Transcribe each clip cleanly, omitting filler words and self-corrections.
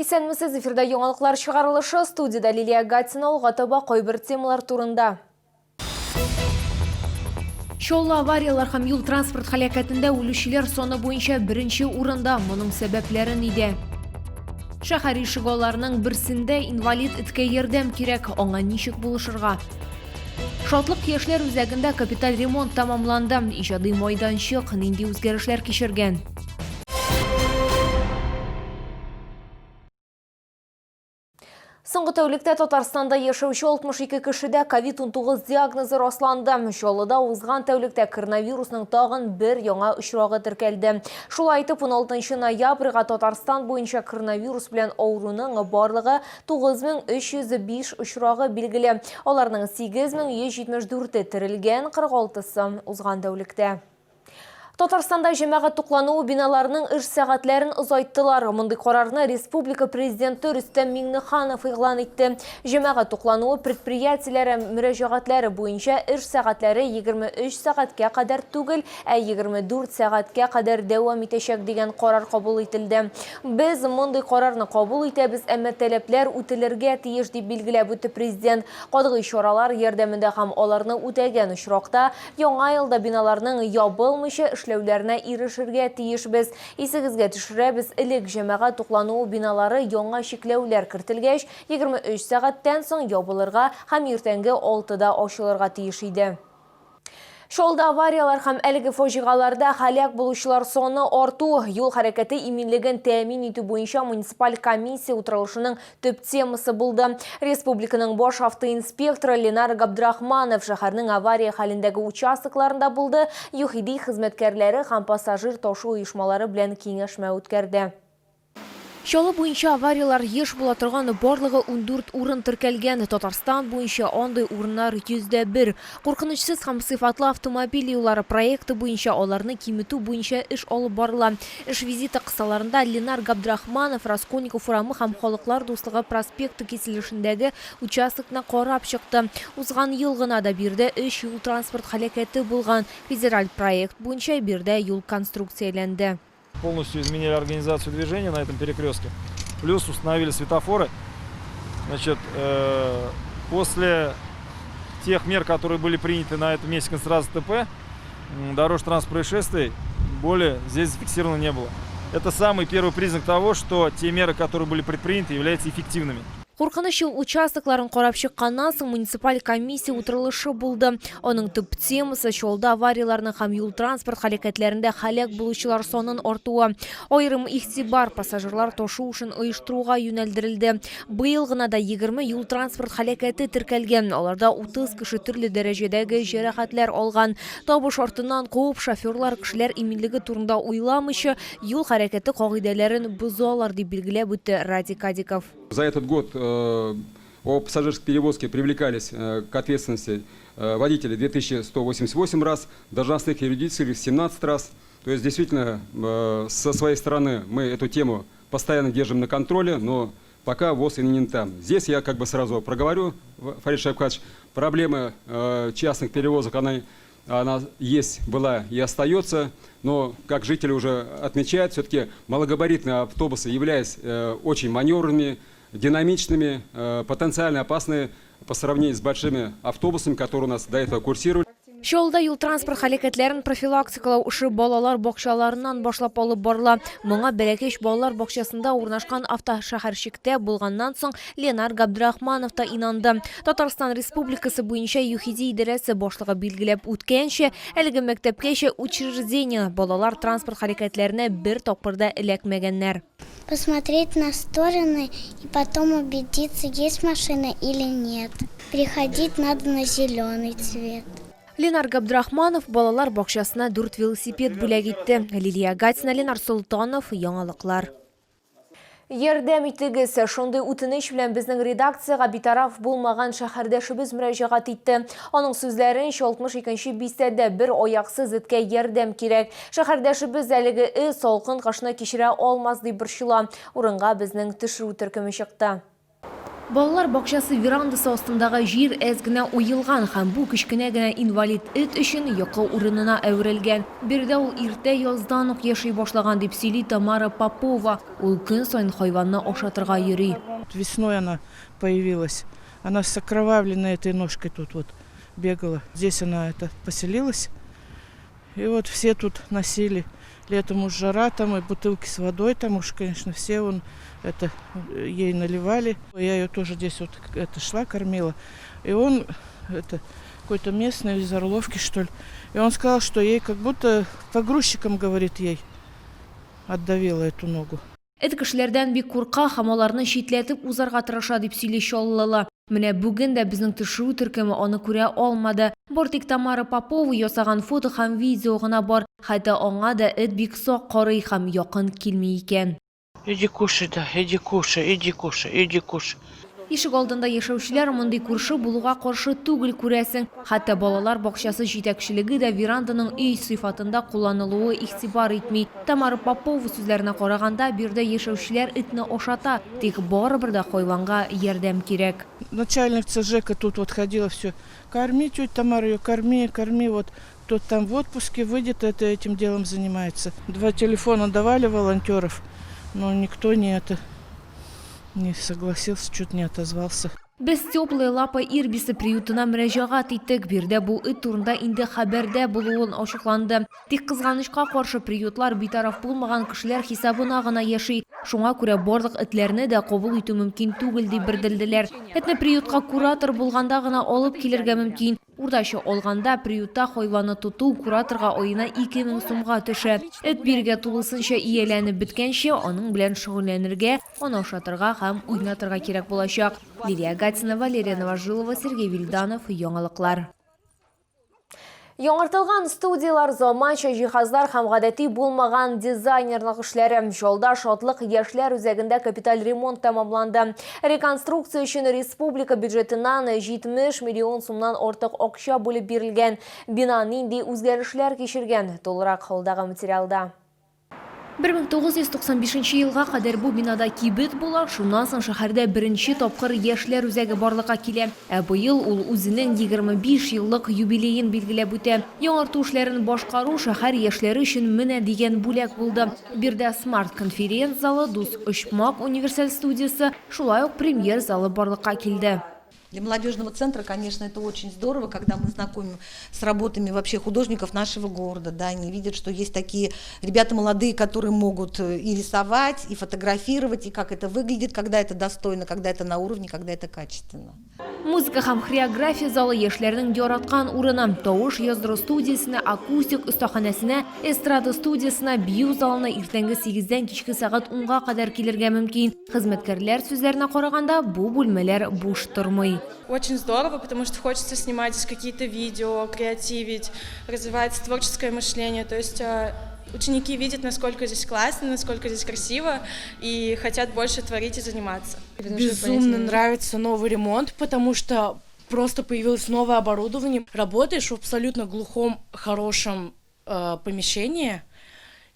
Исәнмесез, эфирда яңалыклар чыгарылышы, студияда Лилия Гатина улгатаба койбір темалар турында. Шолла авариялар һәм юл транспорт халакәтендә үлүчеләр саны буенча беренче урында. Моның сәбәпләре нидә? Шәһәр ишегалларының берсендә инвалид эткә ярдәм кирәк, аңа ничек булышырга? Шатлык яшьләр үзәгендә капиталь ремонт тамамланды. Иҗади майданчык нинди үзгәрешләр кичергән? Соңгы тәүлектә Татарстанда яшәүче 62 кешедә COVID-19 диагнозы расланды. Чаллыда узган тәүлектә коронавирусның тагын бер яңа очрагы теркәлде. Шулай итеп, 16 ноябрьгә Татарстан буенча коронавирус белән авыруның барлыгы 9305 очрагы билгеле. Аларның 8174-е терелгән, 46-сы узган тәүлектә. Татарстанда җәмәгать туклануы биналарының эш сәгатьләрен озайттылар. Мондый карарны республика президенты Рөстәм Миңнеханов игълан итте. Җәмәгать туклануы предприятиеләре мөрәҗәгатьләре буенча эш сәгатьләре 23 сәгатькә кадәр түгел, 24 сәгатькә кадәр дәвам итәчәк дигән карар кабул ителде. Без мондый карарны кабул итәбез, әмма таләпләр үтәлергә тиеш дип билгеләп үтте президент. Катгый чаралар ярдәмендә һәм аларны үтәгән очракта яңа елда биналарның ябылмыйча эшләүләренә ирешергә тиешбез. Исегезгә төшерәбез, элек җәмәгать туклануы биналары яңа чикләүләр кертелгәч, 23 сәгатьтән соң ябылырга һәм иртәнге 6-да ачылырга тиеш иде. Шолда авариялар һәм әлеге фаҗигаларда һәлак булучылар саны арту. Юл хәрәкәте иминлеген тәэмин итү буенча муниципаль комиссия утырылышының төп темасы булды. Республиканың баш автоинспекторы Ленар Габдрахманов шәһәрнең авария хәлендәге участокларында булды. ЮХИДИ хезмәткәрләре һәм пассажир ташу оешмалары белән киңәшмә үткәрде. Чаллы буенча авариялар еш була торган барлыгы 14 урын теркәлгән. Татарстан буенча андый урыннар 101. Куркынычсыз һәм сыйфатлы автомобиль юллары проекты буенча аларны киметү буенча эш алып барыла. Эш визиты кысаларында Ленар Габдрахманов Раскольников урамы һәм Халыклар дуслыгы проспекты киселешендәге участокны карап чыкты. Узган ел гына да бирдә 3 юл транспорт һәлакәте булган. Федераль проект буенча бирдә юл конструкцияләнде. Полностью изменили организацию движения на этом перекрестке. Плюс установили светофоры. Значит, после тех мер, которые были приняты на этом месте концентрации ТП, дорожно-транспортных происшествий более здесь зафиксировано не было. Это самый первый признак того, что те меры, которые были предприняты, являются эффективными. Куркыныч юл участокларын карап чыкканнан соң муниципаль комиссия утырылышы булды. Аның төп темасы чалда аварияларның һәм юл транспорт һәлакәтләрендә һәлак булучылар санын артуы. Аерым игътибар пассажирлар ташу өчен оештыруга юнәлдерелде. Быел гына да 20 юл транспорт һәлакәте теркәлгән. Аларда 30 кеше төрле дәрәҗәдәге җәрәхәтләр алган. Табыш артыннан куып шоферлар кешеләр иминлеге турында уйламыйча юл хәрәкәте кагыйдәләрен бозалар дип билгеләп үтте Радик Адиков. За этот год о пассажирской перевозке привлекались к ответственности водители 2188 раз, должностных и юридических 17 раз. То есть действительно со своей стороны мы эту тему постоянно держим на контроле, но пока ВОЗ и не там. Здесь я как бы сразу проговорю, Фарид Шайбхатович, проблема частных перевозок, она есть, была и остается, но, как жители уже отмечают, все-таки малогабаритные автобусы являются очень маневренными, динамичными, потенциально опасные по сравнению с большими автобусами, которые у нас до этого курсировали. Чаллыда юл транспорт һәлакәтләрен профилактикалау эше балалар бакчаларыннан башлап алып барыла. Моңа Бәләкәч балалар бакчасында урнашкан автошәһәрчектә булганнан соң Ленар Габдрахманов та инанды. Татарстан Республикасы буенча ЮХИДИ идарәсе башлыгы билгеләп үткәнчә, әлеге мәктәпкәчә учреждение балалар транспорт хәрәкәтләренә бер тапкырда эләкмәгәннәр. Посмотреть на стороны и потом убедиться, есть машина или нет. Переходить надо на зеленый цвет. Ленар Габдрахманов балалар бакчасына 4 велосипед бүләк итте. Лилия Гатина, Ленар Солтанов, яңалыклар. Ярдәм итегез, шундый үтенеч белән безнең редакциягә битараф булмаган шәһәрдәшебез мөрәҗәгать итте. Аның сүзләренчә 62-нче бистәдә бер аяксыз эткә ярдәм кирәк. Шәһәрдәшебез әлеге салкын кышны кичерә алмас дип борчыла. Урынга безнең төшерү төркеме чыкты. Балалар бакчасы верандасы астындагы жер әзгенә уелган һәм бу кичкенә генә инвалид эт өчен йокы урынына әверелгән. Бердә ул иртә яздан ук яши башлаган дип сөйли Тамара Попова. Ул көн саен хайванны ашатырга йөри. Весной она появилась. Она с окровавленной этой ножкой тут вот бегала. Здесь она поселилась. И вот все тут носили. Летом уж жара, там и бутылки с водой, там уж, конечно, все ей наливали. Я ее тоже здесь вот шла, кормила. И он, какой-то местный из Орловки, что ли. И он сказал, что ей как будто погрузчиком, говорит, ей отдавила эту ногу. Эт кешеләрдән бик курка һәм аларны читләтеп узарга тырыша дип сөйли Чаллылы. Менә бүген дә безнең төшерү төркеме аны күрә алмады. Бортик Тамара Попова ясаган фото һәм видео гына бар. Хәтта аңа да эт бик сак карый һәм якын килми икән. Иди кушай, да, иди кушай, иди кушай, иди кушай. Ишек алдында яшәүчеләр мондый күрше булуга каршы түгел күрәсең. Хәтта балалар бакчасы җитәкчелеге дә веранданың өй сыйфатында кулланылуы игътибар итми. Тамара Попова сүзләренә караганда, бирдә яшәүчеләр этне ашата, тик барыбер дә хайванга ярдәм кирәк. Начальница ЖЭКа тут вот ходила, все, корми, тетя Тамара, ее корми, корми, вот. Тот там в отпуске выйдет, этим делом занимается. 2 телефона давали волонтеров, но никто не согласился, чуть не отозвался. Без теплые лапы Ирбисы приютына мөрәҗәгать иттек. Бирдә бу эт турында инде хәбәрдә булуын ачыкланды. Тик кызганычка каршы приютлар битараф булмаган кешеләр хисабына гына яши. Шуңа күрә барлык этләрне дә кабул итү мөмкин түгел дип белдерделәр. Этне приютка куратор булганда гына алып килергә мөмкин. Уртача алганда приютта хайванны тоту кураторга аена 2000 сумга төшә. Эт биргә тулысынча ияләнеп беткәнче аның белән шөгыльләнергә, аны ашатырга һәм уйнатырга кирәк булачак. Лилия Гатина, Валерия Новожилова, Сергей Вильданов, Яңалыклар. Яңартылган студиялар, заманча җиһазлар һәм гадәти булмаган дизайнерлык эшләре. Жолда шатлык яшьләр үзәгендә капиталь ремонт тәмамланды. Реконструкция өчен республика бюджетыннан 70 миллион сумнан артык акча бүлеп бирелгән. Бина нинди үзгәрешләр кичергән? Толырак халдагы материалда. 1995 елга кадәр бу бинада кибет була, шуннан соң шәһәрдә беренче тапкыр яшьләр үзәге барлыкка килә. Быел ул үзенең 25 еллык юбилеен билгеләп үтә. Яңарту эшләрен башкару шәһәр яшьләре өчен менә дигән бүләк булды. Бирдә смарт конференц залы, Дус Очмак универсаль студиясе, шулай ук премьер залы барлыкка килде. Для молодежного центра, конечно, это очень здорово, когда мы знакомим с работами вообще художников нашего города. Да, они видят, что есть такие ребята молодые, которые могут и рисовать, и фотографировать, и как это выглядит, когда это достойно, когда это на уровне, когда это качественно. Музыка һәм хореография залы яшьләрнең яраткан урыны. Тавыш яздыру студиясенә, акустик остаханәсенә, эстрада студиясенә, бию залына иртәнге 8-дән кичке сәгать 10-га кадәр килергә мөмкин. Хезмәткәрләр сүзләренә караганда, бу бүлмәләр буш тормый. Очень здорово, потому что хочется снимать какие-то видео, креативить, развивается творческое мышление. То есть ученики видят, насколько здесь классно, насколько здесь красиво и хотят больше творить и заниматься. Безумно нравится новый ремонт, потому что просто появилось новое оборудование. Работаешь в абсолютно глухом, хорошем помещении,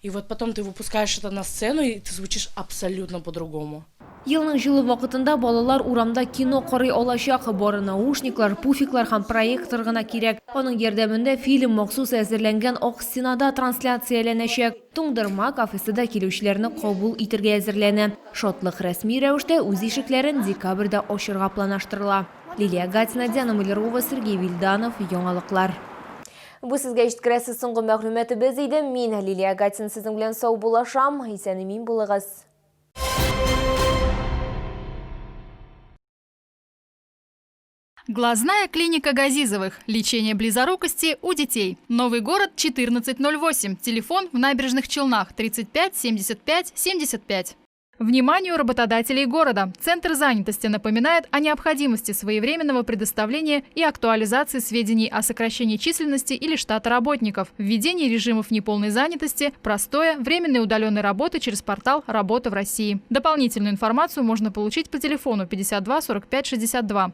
и вот потом ты выпускаешь это на сцену, и ты звучишь абсолютно по-другому. Елның җылы вакытында балалар урамда кино карый алачак. Бары наушниклар, пуфиклар һәм проектор гына кирәк. Аның ярдәмендә фильм махсус әзерләнгән ак стенада трансляцияләнәчәк. Туңдырма кафеседә килүчеләрне кабул итәргә әзерләнә. Шатлык рәсми рәвештә үз ишекләрен декабрьдә ачырга планлаштырыла. Лилия Гатина, Диана Миллерова, Сергей Вильданов, Яңалыклар. Бу сезгә җиткерәсе соңгы мәгълүматыбыз иде. Мин Лилия Гатина сезнең белән сау булашам. Исән-имин булыгыз. Глазная клиника Газизовых. Лечение близорукости у детей. Новый город 1408. Телефон в Набережных Челнах 35 75 75. Вниманию работодателей города. Центр занятости напоминает о необходимости своевременного предоставления и актуализации сведений о сокращении численности или штата работников, введении режимов неполной занятости, простоя, временной удаленной работы через портал «Работа в России». Дополнительную информацию можно получить по телефону 52 45 62.